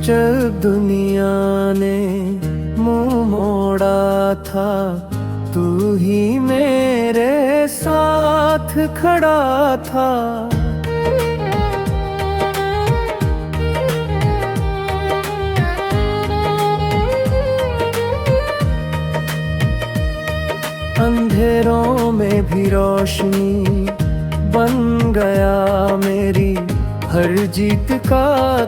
जब दुनिया ने मुंह मोड़ा था, तू ही मेरे साथ खड़ा था। अंधेरों में भी रोशनी बन गया मेरी, हर जीत का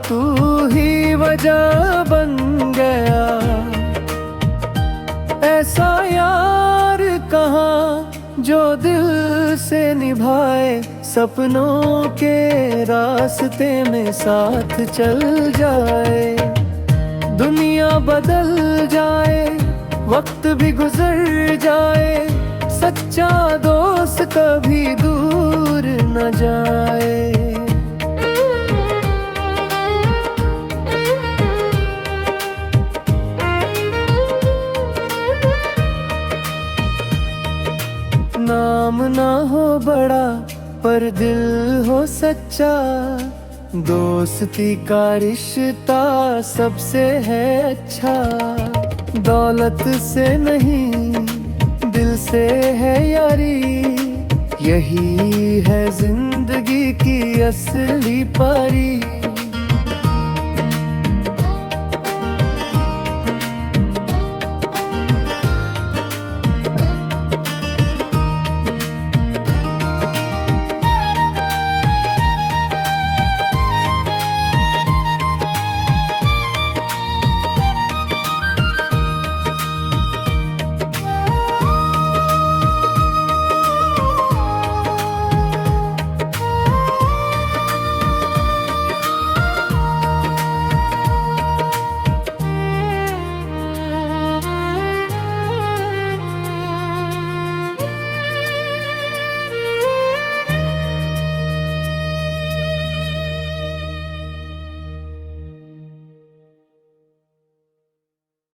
तू ही वजह बन गया। ऐसा यार कहाँ जो दिल से निभाए, सपनों के रास्ते में साथ चल जाए। दुनिया बदल जाए, वक्त भी गुजर जाए, सच्चा दोस्त कभी दूर न जाए। नाम ना हो बड़ा पर दिल हो सच्चा, दोस्ती का रिश्ता सबसे है अच्छा। दौलत से नहीं दिल से है यारी, यही है जिंदगी की असली पारी।